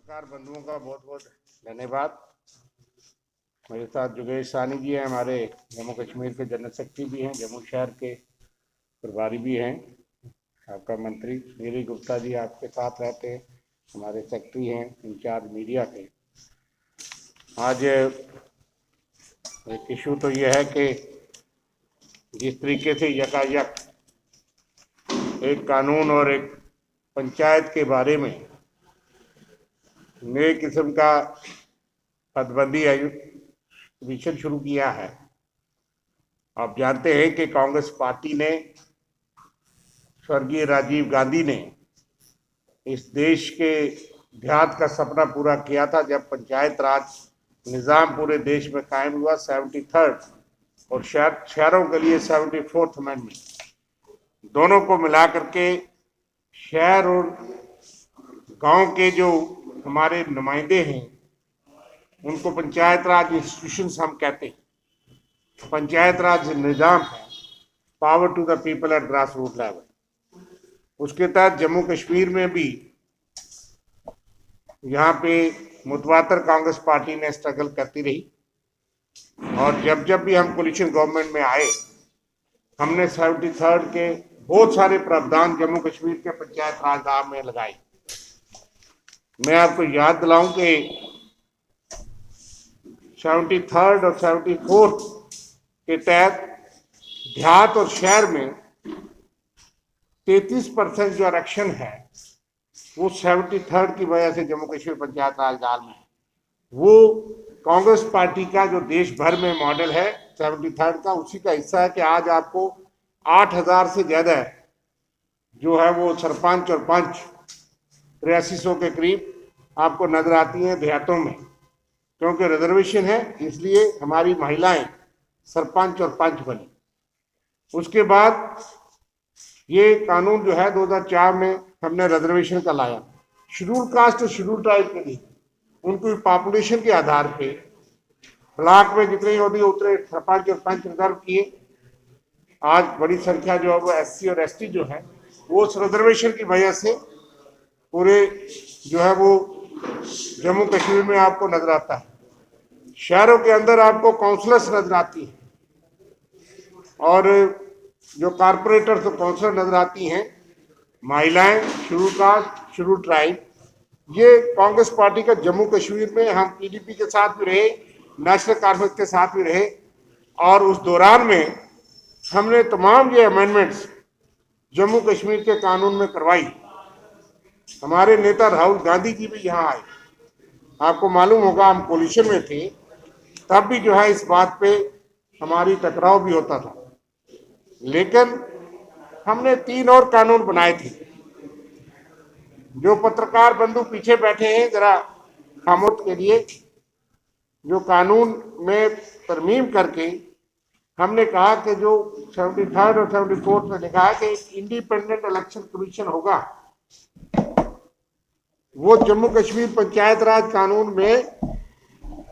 पत्रकार बंधुओं का बहुत बहुत धन्यवाद। मेरे साथ जुगेश सानी जी हैं, हमारे जम्मू कश्मीर के जनरल सेक्रेटरी भी हैं, जम्मू शहर के प्रभारी भी हैं। आपका मंत्री नीरी गुप्ता जी आपके साथ रहते हैं, हमारे सेक्रेटरी हैं इंचार्ज मीडिया के। आज एक इशू तो यह है कि जिस तरीके से यकायक एक कानून और एक पंचायत के बारे में नए किस्म का हदबंदी मिशन शुरू किया है। आप जानते हैं कि कांग्रेस पार्टी ने, स्वर्गीय राजीव गांधी ने इस देश के इतिहास का सपना पूरा किया था जब पंचायत राज निज़ाम पूरे देश में कायम हुआ। 73rd और शहरों के लिए 74th अमेंडमेंट दोनों को मिला करके शहर और गांव के जो हमारे नुमाइंदे हैं उनको पंचायत राज इंस्टीट्यूशंस हम कहते हैं। पंचायत राज निज़ाम है power to the people at grass root level. उसके तहत जम्मू कश्मीर में भी यहाँ पे मुतवातर कांग्रेस पार्टी ने स्ट्रगल करती रही और जब जब भी हम कोलिशन गवर्नमेंट में आए हमने 73rd के बहुत सारे प्रावधान जम्मू कश्मीर के पंचायत राज निज़ाम में लगाए। मैं आपको याद दिलाऊं कि 73rd और 74th के तहत देहात और शहर में 33% जो आरक्षण है वो 73rd की वजह से जम्मू कश्मीर पंचायत राज निज़ाम में है। वो कांग्रेस पार्टी का जो देश भर में मॉडल है 73rd का, उसी का हिस्सा है कि आज आपको 8000 से ज्यादा जो है वो सरपंच और पंच 8300 के करीब आपको नजर आती हैं देहातों में। क्योंकि रिजर्वेशन है इसलिए हमारी महिलाएं सरपंच और पंच बनी। उसके बाद ये कानून जो है 2004 में हमने रिजर्वेशन का लाया शेड्यूल कास्ट और शेड्यूल ट्राइब के लिए। उनको पॉपुलेशन के आधार पे ब्लॉक में जितने होती उतने सरपंच और पंच रिजर्व किए। आज बड़ी संख्या जो है वो SC और ST जो है वो उस रिजर्वेशन की वजह से पूरे जो है वो जम्मू कश्मीर में आपको नजर आता है। शहरों के अंदर आपको काउंसलर्स नजर आती हैं और जो कारपोरेटर्स और काउंसलर नजर आती हैं महिलाएं शेड्यूल कास्ट शेड्यूल ट्राइब। ये कांग्रेस पार्टी का जम्मू कश्मीर में हम PDP के साथ भी रहे, नेशनल कॉन्फ्रेंस के साथ भी रहे और उस दौरान में हमने तमाम ये अमेंडमेंट्स जम्मू कश्मीर के कानून में करवाई। हमारे नेता राहुल गांधी जी भी यहाँ आए। आपको मालूम होगा हम कोलिशन में थे तब भी जो है इस बात पे हमारी टकराव भी होता था, लेकिन हमने 3 और कानून बनाए थे। जो पत्रकार बंधु पीछे बैठे हैं जरा खामोश के लिए, जो कानून में तरमीम करके हमने कहा कि जो 73rd और 74th में लिखा है कि इंडिपेंडेंट इलेक्शन कमीशन होगा, वो जम्मू कश्मीर पंचायत राज कानून में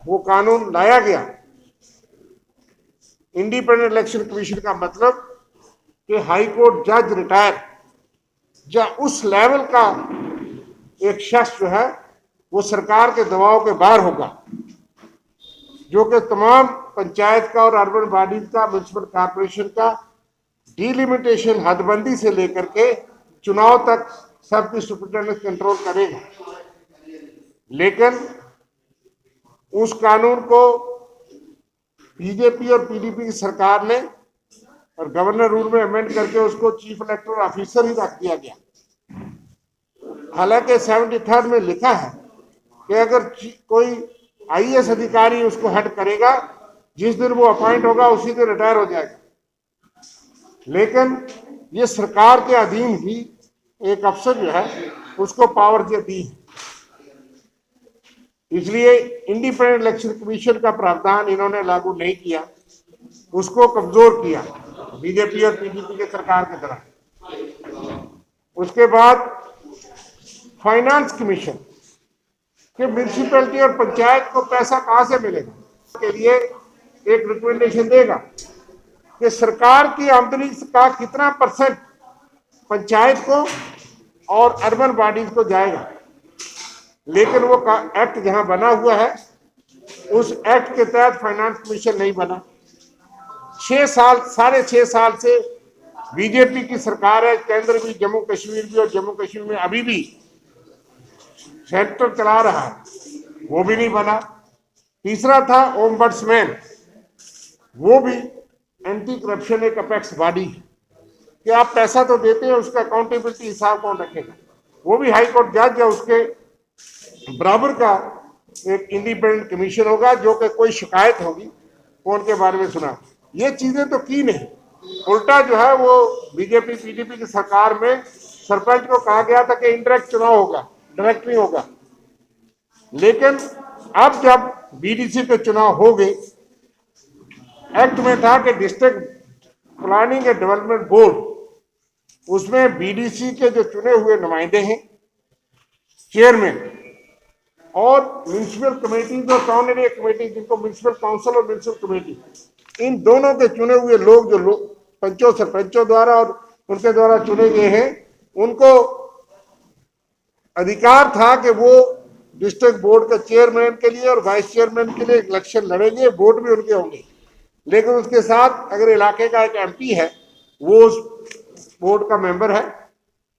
वो कानून लाया गया। इंडिपेंडेंट इलेक्शन कमीशन का मतलब कि हाई कोर्ट जज रिटायर या उस लेवल का एक शख्स जो है वो सरकार के दबाव के बाहर होगा, जो कि तमाम पंचायत का और अर्बन बॉडीज का, म्युनिसिपल कॉर्पोरेशन का डिलिमिटेशन हदबंदी से लेकर के चुनाव तक सबकी सुपरिटेंडेंस कंट्रोल करेगा। लेकिन उस कानून को बीजेपी और PDP की सरकार ने और गवर्नर रूल में अमेंड करके उसको चीफ इलेक्टोरल ऑफिसर ही रख दिया गया। हालांकि 73rd में लिखा है कि अगर कोई IAS अधिकारी उसको हेड करेगा, जिस दिन वो अपॉइंट होगा उसी दिन रिटायर हो जाएगा। लेकिन ये सरकार के अधीन ही एक अफसर जो है उसको पावर दी है, इसलिए इंडिपेंडेंट इलेक्शन कमीशन का प्रावधान इन्होंने लागू नहीं किया, उसको कमजोर किया बीजेपी और PDP के सरकार के तरह। उसके बाद फाइनेंस कमीशन कि म्यूनिसिपैलिटी और पंचायत को पैसा कहां से मिलेगा के लिए एक रिकमेंडेशन देगा कि सरकार की आमदनी का कितना % पंचायत को और अर्बन बॉडीज को जाएगा। लेकिन वो एक्ट जहां बना हुआ है उस एक्ट के तहत फाइनेंस कमीशन नहीं बना। 6 साल, 6.5 साल से बीजेपी की सरकार है, केंद्र भी, जम्मू कश्मीर भी, और जम्मू कश्मीर में अभी भी सेंटर चला रहा है, वो भी नहीं बना। तीसरा था ओम्बड्समैन, वो भी एंटी करप्शन एक अपेक्स बॉडी है कि आप पैसा तो देते हैं, उसका अकाउंटेबिलिटी हिसाब कौन रखेगा। वो भी हाई कोर्ट जज है, उसके बराबर का एक इंडिपेंडेंट कमीशन होगा, जो कि कोई शिकायत होगी वो उनके बारे में सुना। ये चीजें तो की नहीं, उल्टा जो है वो बीजेपी पीडीपी की सरकार में सरपंच को कहा गया था कि इंडायरेक्ट चुनाव होगा, डायरेक्ट नहीं होगा। लेकिन अब जब बीडीसी के चुनाव हो गए, एक्ट में था कि district planning and development board, उसमें बीडीसी के जो चुने हुए नुमाइंदे हैं, चेयरमैन, और म्यूनिसिपल कमेटी जो टाउनरी कमेटी, जिनको म्यूनिसिपल काउंसिल और म्यूनिसिपल कमेटी, इन दोनों के चुने हुए लोग जो पंचों सरपंचों द्वारा और उनके द्वारा चुने गए हैं, उनको अधिकार था कि वो डिस्ट्रिक्ट बोर्ड के चेयरमैन के लिए और वाइस चेयरमैन के लिए इलेक्शन लड़ेंगे, वोट भी उनके होंगे। लेकिन उसके साथ अगर इलाके का एक एमपी है, वो उस बोर्ड का मेंबर है,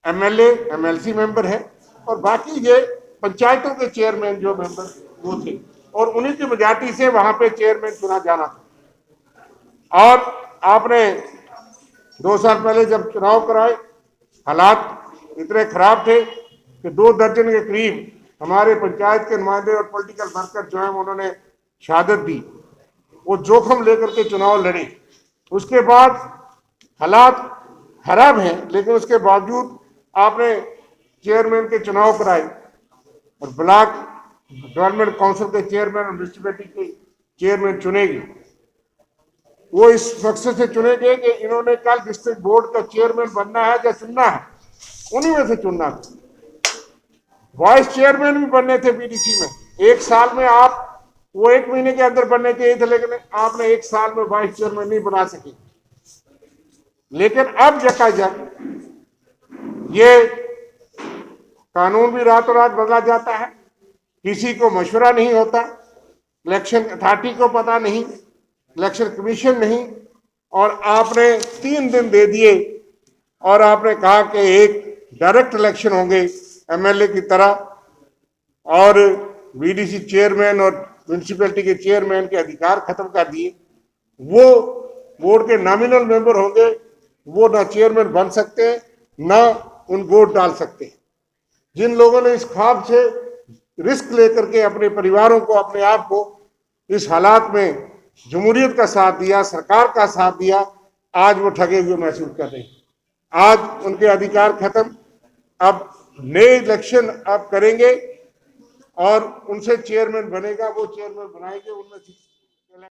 एमएलए एमएलसी मेंबर है, और बाकी ये पंचायतों के चेयरमैन जो मेंबर वो थे, और उन्हीं की मेजॉरिटी से वहां पे चेयरमैन चुना जाना था। और आपने 2 साल पहले जब चुनाव कराए, हालात इतने खराब थे कि 2 दर्जन के करीब हमारे पंचायत के नुमाइंदे और पॉलिटिकल वर्कर जो है उन्होंने शहादत दी, वो जोखिम लेकर के चुनाव लड़े। उसके बाद हालात खराब हैं, लेकिन उसके बावजूद आपने चेयरमैन के चुनाव कराए, और ब्लॉक डेवलपमेंट काउंसिल के चेयरमैन और म्यूनिसिपैलिटी के चेयरमैन चुनेगी। वो इस मकसद से चुनेंगे कि इन्होंने कल डिस्ट्रिक्ट बोर्ड का चेयरमैन बनना है या चुनना है, उन्हीं में से चुनना था। वाइस चेयरमैन भी बनने थे बीडीसी में, 1 साल में आप, वो 1 महीने के अंदर बनने चाहिए थे, लेकिन आपने 1 साल में वाइस चेयरमैन नहीं बना सके। लेकिन अब जगह ये कानून भी रातों रात बदला जाता है, किसी को मशवरा नहीं होता, इलेक्शन अथॉरिटी को पता नहीं, इलेक्शन कमीशन नहीं, और आपने 3 दिन दे दिए और आपने कहा कि एक डायरेक्ट इलेक्शन होंगे एमएलए की तरह, और बीडीसी चेयरमैन और म्यूनिसिपैलिटी के चेयरमैन के अधिकार खत्म कर दिए। वो बोर्ड के नॉमिनल मेंबर होंगे, वो ना चेयरमैन बन सकते हैं, ना उन वोट डाल सकते हैं। जिन लोगों ने इस ख्वाब से रिस्क लेकर के अपने परिवारों को, अपने आप को इस हालात में जमहूरियत का साथ दिया, सरकार का साथ दिया, आज वो ठगे हुए महसूस कर रहे हैं। आज उनके अधिकार खत्म, अब नए इलेक्शन अब करेंगे और उनसे चेयरमैन बनेगा, वो चेयरमैन बनाएंगे, उनमें